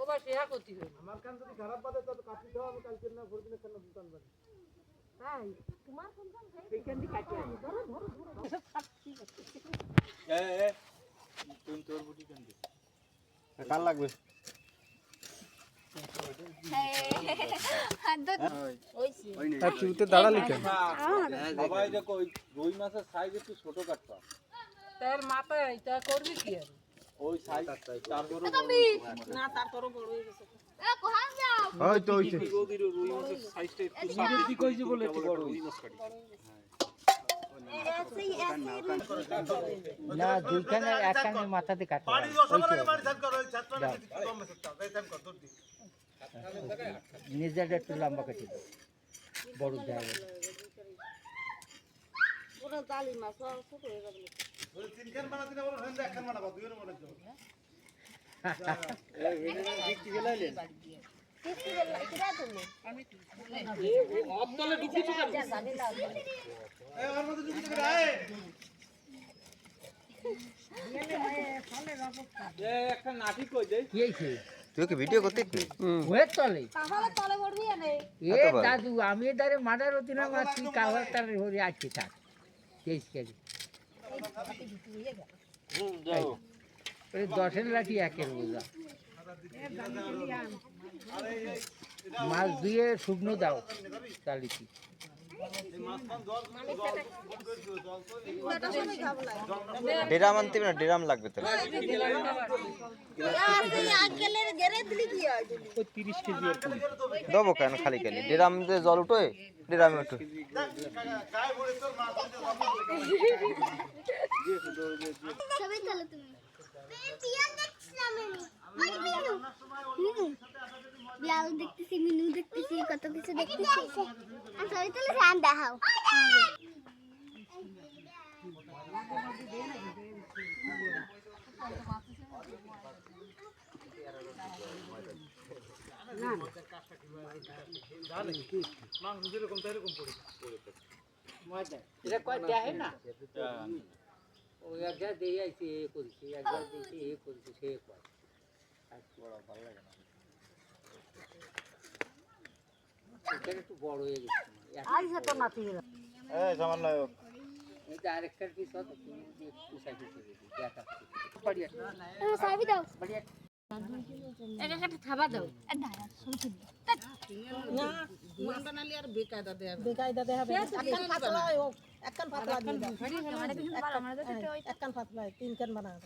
ওবা শেয়া করতে হবে আমার কান যদি খারাপ বাদে তবে কাটি দাও আমি কালকে না পরদিন কেন দুকান বাড়ি তাই তোমার সন্তান সেইখান দিয়ে কাটি আনি ধরো ধরো ধরো এ তুই তোর বুটি কেন দে কাল লাগবে আর চুতে দাঁড়ালি কেন? সবাই দেখো ওই রুই মাছের সাইজ একটু ছোট কাটবা তার মাথা এটা করবি কি আর ওই সাইজ তার বড় না তার তোর বড় হয়ে গেছে ওই তো হইছে রুই মাছের সাইজটা একটু সামনে দিকে হইছে বলে একটু বড় রুই মাছ কাটি না দুইখানে একখানে মাথাতে কাটা বাড়ি দশমানে বাড়ি সাত করো সাত করে কিছু কম আছে তাই টাইম কর দৌড় দি নিজেরটা একটু লম্বা কেটে দাও বড় জায়গা পুরো জালি মাছ ছোট হয়ে যাবে ওই তিন খান বানাতে না বলো এক খান বানাবো দুইয়ের বানাতে হবে এই ভিডিও দেখতে গেলাইলেন অতলে ঢুকি তো এই ওর মধ্যে ঢুকি করে আয় এ একটা নাটি কই দে কি হয়েছে তুই কি ভিডিও করতে ওয়ের তলে তাহলে তলে পড়বি না এ দাদু আমি দাঁড়ে মার্ডার হতি না মা তুই কাভার তার হরি আজকে থাক কেস কেজি যাও ওই 10 লাঠি একের বোঝা মাছ দিয়ে শুকনো দাও চালিছি ডেরাম আনতে না ডেরাম লাগবে তো দেবো কেন খালি খালি ডেরাম দিয়ে জল উঠোয় ডেরামে উঠো গায়ে ভরে তোর মাছ সবাই চলো তুমি পিয়ান দেখছিলাম বিড়াল দেখতেছি মিনু দেখতেছি কত কিছু দেখতেছি আর সবাই চলে ফ্যান দেখাও মাংস যেরকম তাই এরকম পড়ে মজা এটা কয় দেখে না ও একবার দিয়ে আইছে এ করেছে একবার দিয়েছে এ করেছে সে কয় বড় ভালো লাগে না এটা একটু বড় হয়ে গেছে আইছে তো নাতি এই সামান্য এটা আরেকটার পিস হতো তুমি একটু সাইডে করে দিই দেখা बढ़िया সাবি দাও बढ़िया এটা একটা খাবার দাও দাঁড়া শুনছি না মান বানালি আর বেকায়দা দেয়া হবে একখান পাতলা একখান পাতলা দিই দাও একখান পাতলা তিন খান বানাও